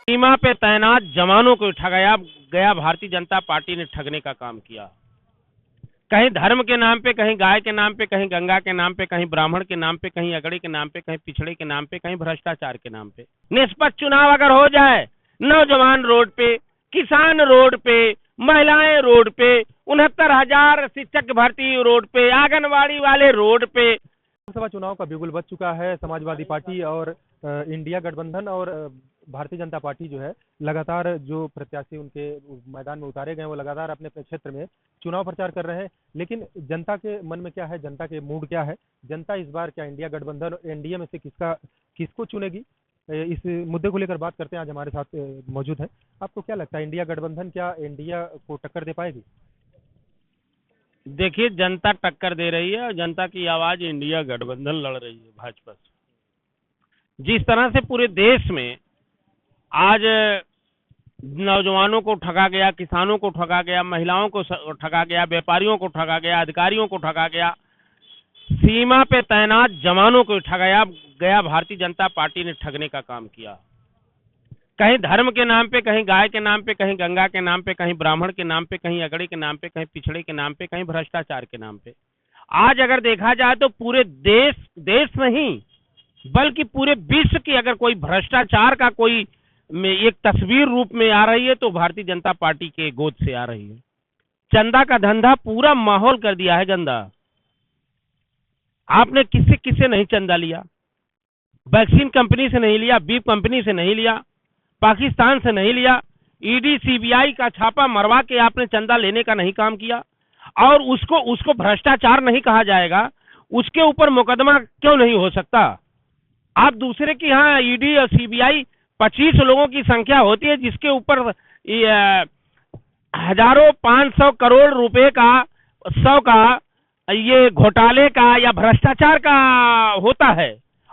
सीमा पे तैनात जवानों को ठगाया गया। भारतीय जनता पार्टी ने ठगने का काम किया। कहीं धर्म के नाम पे, कहीं गाय के नाम पे, कहीं गंगा के नाम पे, कहीं ब्राह्मण के नाम पे, कहीं अगड़े के नाम पे, कहीं पिछड़े के नाम पे, कहीं भ्रष्टाचार के नाम पे। निष्पक्ष चुनाव अगर हो जाए, नौजवान रोड पे, किसान रोड पे, महिलाएं रोड पे, 69,000 शिक्षक भर्ती रोड पे, आंगनबाड़ी वाले रोड पे। लोकसभा चुनाव का बिगुल बज चुका है। समाजवादी पार्टी और इंडिया गठबंधन और भारतीय जनता पार्टी जो है लगातार जो प्रत्याशी उनके मैदान में उतारे गए वो लगातार अपने क्षेत्र में चुनाव प्रचार कर रहे हैं। लेकिन जनता के मन में क्या है, जनता के मूड क्या है, जनता इस बार क्या इंडिया गठबंधन और एनडीए में से किसको चुनेगी, इस मुद्दे को लेकर बात करते हैं। आज हमारे साथ मौजूद है। आपको क्या लगता है, इंडिया गठबंधन क्या इंडिया को टक्कर दे पाएगी? देखिए, जनता टक्कर दे रही है और जनता की आवाज इंडिया गठबंधन लड़ रही है भाजपा से। जिस तरह से पूरे देश में आज नौजवानों को ठगा गया, किसानों को ठगा गया, महिलाओं को ठगा गया, व्यापारियों को ठगा गया, अधिकारियों को ठगा गया, सीमा पे तैनात जवानों को ठगाया गया। भारतीय जनता पार्टी ने ठगने का काम किया। कहीं धर्म के नाम पे, कहीं गाय के नाम पे, कहीं गंगा के नाम पे, कहीं ब्राह्मण के नाम पे, कहीं अगड़े के नाम पे, कहीं पिछड़े के नाम पे, कहीं भ्रष्टाचार के नाम पे। आज अगर देखा जाए तो पूरे देश नहीं बल्कि पूरे विश्व की अगर कोई भ्रष्टाचार का कोई एक तस्वीर रूप में आ रही है तो भारतीय जनता पार्टी के गोद से आ रही है। चंदा का धंधा पूरा माहौल कर दिया है गंदा। आपने किससे नहीं चंदा लिया? वैक्सीन कंपनी से नहीं लिया, बीफ कंपनी से नहीं लिया, पाकिस्तान से नहीं लिया। ईडी सीबीआई का छापा मरवा के आपने चंदा लेने का नहीं काम किया और उसको भ्रष्टाचार नहीं कहा जाएगा। उसके ऊपर मुकदमा क्यों नहीं हो सकता? आप दूसरे की यहाँ ईडी और सीबीआई 25 लोगों की संख्या होती है जिसके ऊपर हजारों 500 करोड़ रुपए का 100 का ये घोटाले का या भ्रष्टाचार का होता है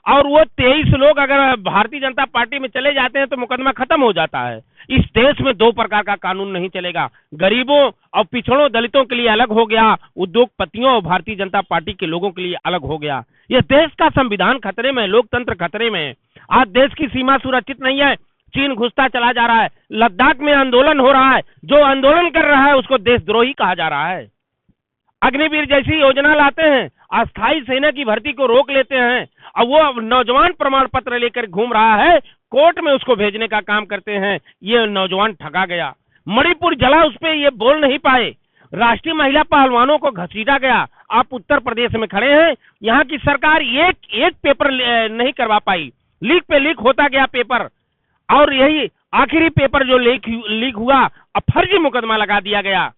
और वो 23 लोग अगर भारतीय जनता पार्टी में चले जाते हैं तो मुकदमा खत्म हो जाता है। इस देश में दो प्रकार का कानून नहीं चलेगा, गरीबों और पिछड़ों दलितों के लिए अलग हो गया, उद्योगपतियों और भारतीय जनता पार्टी के लोगों के लिए अलग हो गया। यह देश का संविधान खतरे में, लोकतंत्र खतरे में। आज देश की सीमा सुरक्षित नहीं है, चीन घुसता चला जा रहा है, लद्दाख में आंदोलन हो रहा है, जो आंदोलन कर रहा है उसको देशद्रोही कहा जा रहा है। अग्निवीर जैसी योजना लाते हैं, अस्थायी सेना की भर्ती को रोक लेते हैं और वो नौजवान प्रमाण पत्र लेकर घूम रहा है, कोर्ट में उसको भेजने का काम करते हैं। ये नौजवान ठगा गया। मणिपुर जला, उस पे ये बोल नहीं पाए। राष्ट्रीय महिला पहलवानों को घसीटा गया। आप उत्तर प्रदेश में खड़े हैं, यहाँ की सरकार एक पेपर नहीं करवा पाई, लीक पे लीक होता गया पेपर और यही आखिरी पेपर जो लीक हुआ अब फर्जी मुकदमा लगा दिया गया।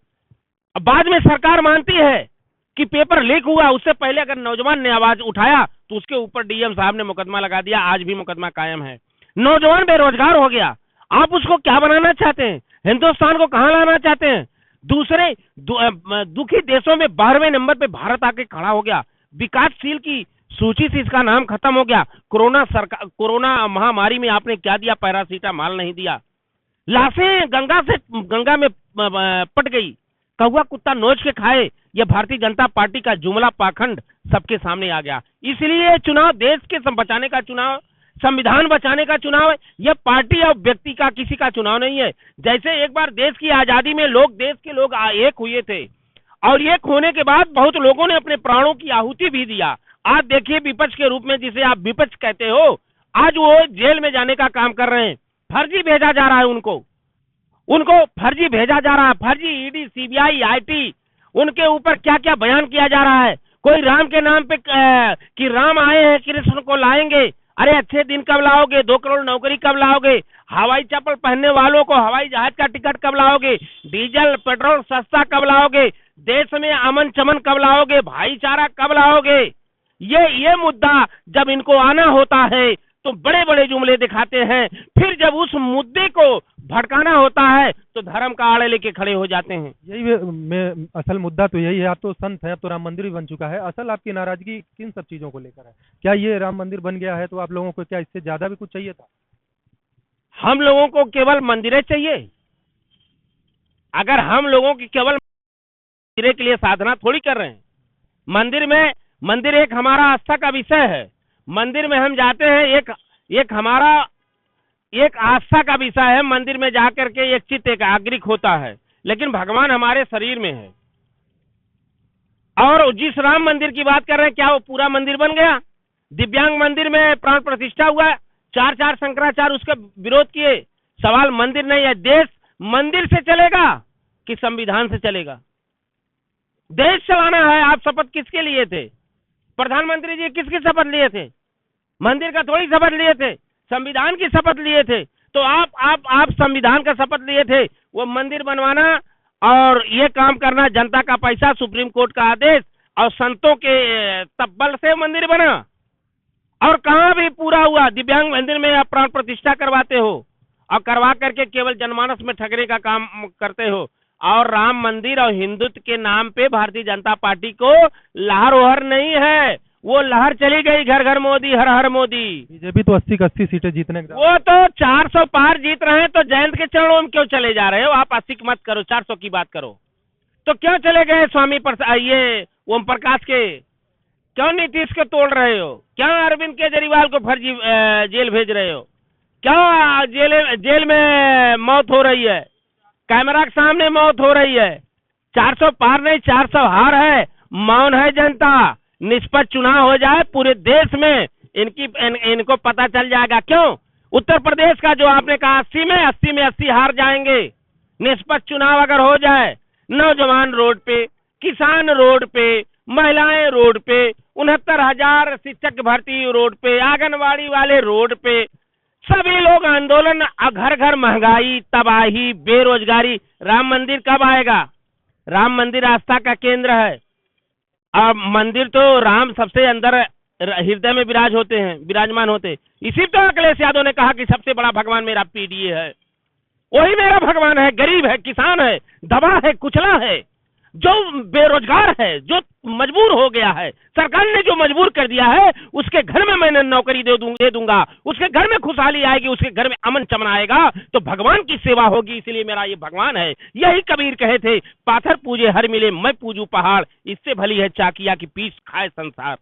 अब बाद में सरकार मानती है कि पेपर लीक हुआ, उससे पहले अगर नौजवान ने आवाज उठाया तो उसके ऊपर डीएम साहब ने मुकदमा लगा दिया। आज भी मुकदमा कायम है। नौजवान बेरोजगार हो गया। आप उसको क्या बनाना चाहते हैं? हिंदुस्तान को कहां लाना चाहते हैं? दूसरे दुखी देशों में 12वें नंबर पे भारत आके खड़ा हो गया। विकासशील की सूची से इसका नाम खत्म हो गया। कोरोना महामारी में आपने क्या दिया? पैरासीटामॉल नहीं दिया। लाशें गंगा में पट गई, कौवा कुत्ता नोच के खाए। यह भारतीय जनता पार्टी का जुमला पाखंड सबके सामने आ गया। इसलिए चुनाव देश के बचाने का चुनाव, संविधान बचाने का चुनाव है। यह पार्टी और व्यक्ति का किसी का चुनाव नहीं है। जैसे एक बार देश की आजादी में देश के लोग एक हुए थे और एक होने के बाद बहुत लोगों ने अपने प्राणों की आहुति भी दिया। आज देखिए विपक्ष के रूप में, जिसे आप विपक्ष कहते हो, आज वो जेल में जाने का काम कर रहे हैं। फर्जी भेजा जा रहा है उनको फर्जी भेजा जा रहा है। फर्जी ईडी सीबीआई आईटी उनके ऊपर क्या क्या बयान किया जा रहा है। कोई राम के नाम पे कि राम आए हैं, कृष्ण को लाएंगे। अरे अच्छे दिन कब लाओगे? 2 करोड़ नौकरी कब लाओगे? हवाई चप्पल पहनने वालों को हवाई जहाज का टिकट कब लाओगे? डीजल पेट्रोल सस्ता कब लाओगे? देश में अमन चमन कब लाओगे? भाईचारा कब लाओगे? ये मुद्दा जब इनको आना होता है तो बड़े बड़े जुमले दिखाते हैं। फिर जब उस मुद्दे को भड़काना होता है तो धर्म का आड़े लेके खड़े हो जाते हैं। यही असल मुद्दा तो यही है। आप तो संत हैं, अब तो राम मंदिर भी बन चुका है। असल आपकी नाराजगी किन सब चीजों को लेकर है? क्या ये राम मंदिर बन गया है तो आप लोगों को क्या इससे ज्यादा भी कुछ चाहिए था? हम लोगों को केवल मंदिरें चाहिए। अगर हम लोगों की केवल मंदिर के लिए साधना थोड़ी कर रहे हैं। मंदिर एक हमारा आस्था का विषय है। मंदिर में हम जाते हैं, एक हमारा एक आस्था का विषय है, मंदिर में जाकर के एक चित्त एकाग्रिक होता है, लेकिन भगवान हमारे शरीर में है। और जिस राम मंदिर की बात कर रहे हैं, क्या वो पूरा मंदिर बन गया? दिव्यांग मंदिर में प्राण प्रतिष्ठा हुआ, चार शंकराचार्य उसका विरोध किए। सवाल मंदिर नहीं है, देश मंदिर से चलेगा कि संविधान से चलेगा? देश चलाना है। आप शपथ किसके लिए थे? प्रधानमंत्री जी किसकी शपथ लिए थे? मंदिर का थोड़ी शपथ लिए थे, संविधान की शपथ लिए थे। तो आप संविधान का शपथ लिए थे, वो मंदिर बनवाना और ये काम करना, जनता का पैसा, सुप्रीम कोर्ट का आदेश और संतों के तब्बल से मंदिर बना। और कहाँ भी पूरा हुआ? दिव्यांग मंदिर में आप प्राण प्रतिष्ठा करवाते हो और करवा करके केवल जनमानस में ठगने का काम करते हो। और राम मंदिर और हिंदुत्व के नाम पे भारतीय जनता पार्टी को लहर वहर नहीं है, वो लहर चली गई, घर घर मोदी, हर हर मोदी। बीजेपी तो 80 की 80 सीटें जीतने के वो तो 400 पार जीत रहे हैं, तो जयंत के चरणों में क्यों चले जा रहे हो? आप 80 की मत करो, 400 की बात करो। तो क्यों चले गए स्वामी ये ओम प्रकाश के? क्यों नीतीश को तोड़ रहे हो? क्यों अरविंद केजरीवाल को फर्जी जेल भेज रहे हो? क्यों जेल में मौत हो रही है, कैमरा के सामने मौत हो रही है? 400 पार नहीं, 400 हार है। मौन है जनता। निष्पक्ष चुनाव हो जाए पूरे देश में, इनको पता चल जाएगा। क्यों? उत्तर प्रदेश का जो आपने कहा 80 में 80 हार जाएंगे। निष्पक्ष चुनाव अगर हो जाए, नौजवान रोड पे, किसान रोड पे, महिलाएं रोड पे, 69,000 शिक्षक भर्ती रोड पे, आंगनबाड़ी वाले रोड पे, सभी लोग आंदोलन, घर घर महंगाई, तबाही, बेरोजगारी। राम मंदिर कब आएगा? राम मंदिर आस्था का केंद्र है। अब मंदिर तो राम सबसे अंदर हृदय में विराजमान होते। इसी तो अखिलेश यादव ने कहा कि सबसे बड़ा भगवान मेरा पीडीए है, वही मेरा भगवान है। गरीब है, किसान है, दबा है, कुचला है, जो बेरोजगार है, जो मजबूर हो गया है, सरकार ने जो मजबूर कर दिया है, उसके घर में मैंने नौकरी दे दूंगा, उसके घर में खुशहाली आएगी, उसके घर में अमन चमन आएगा, तो भगवान की सेवा होगी। इसलिए मेरा ये भगवान है। यही कबीर कहे थे, पाथर पूजे हर मिले, मैं पूजू पहाड़, इससे भली है चाकिया की पीस खाए संसार।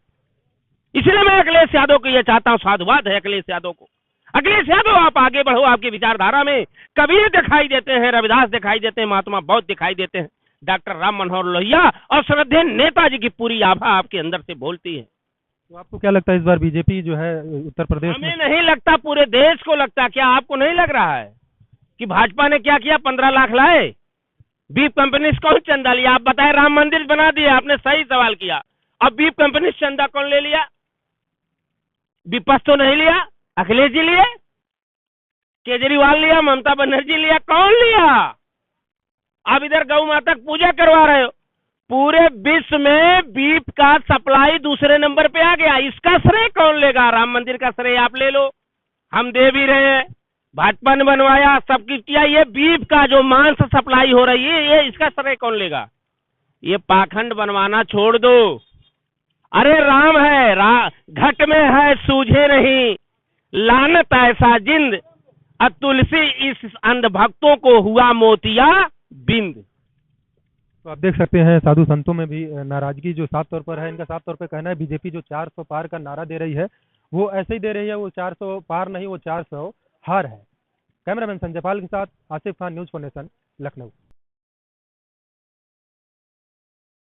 इसलिए मैं अखिलेश यादव को यह चाहता हूं, साधुवाद है अखिलेश यादव को। अखिलेश यादव, आप आगे बढ़ो। आपकी विचारधारा में कबीर दिखाई देते हैं, रविदास दिखाई देते हैं, महात्मा बौद्ध दिखाई देते हैं, डॉक्टर राम मनोहर लोहिया और श्रद्धेय नेताजी की पूरी आभा आपके अंदर से बोलती है। तो आपको क्या लगता है इस बार बीजेपी जो है उत्तर प्रदेश हमें नहीं लगता, पूरे देश को लगता। क्या आपको नहीं लग रहा है कि भाजपा ने क्या किया? 15 लाख लाए, बीफ कंपनी से कौन चंदा लिया? आप बताए, राम मंदिर बना दिया, आपने सही सवाल किया। अब बीफ कंपनी से चंदा कौन ले लिया? विपक्ष तो नहीं लिया, अखिलेश जी लिए, केजरीवाल लिया, ममता बनर्जी लिया, कौन लिया? आप इधर गौ माता की पूजा करवा रहे हो। पूरे विश्व में बीफ का सप्लाई दूसरे नंबर पे आ गया। इसका श्रेय कौन लेगा? राम मंदिर का श्रेय आप ले लो, हम दे भी रहे हैं, भाजपा ने बनवाया, सब कुछ किया। ये बीफ का जो मांस सप्लाई हो रही है, ये इसका श्रेय कौन लेगा? ये पाखंड बनवाना छोड़ दो। अरे राम है, घट में है सूझे नहीं, लानत ऐसा जिंद, तुलसी इस अंधभक्तों को हुआ मोतिया बिंद। तो आप देख सकते हैं साधु संतों में भी नाराजगी जो साफ तौर पर है। इनका साफ तौर पर कहना है बीजेपी जो 400 पार का नारा दे रही है, वो ऐसे ही दे रही है। वो 400 पार नहीं, वो 400 हार है। कैमरामैन संजय पाल के साथ Asif Khan, news for nation, Lucknow.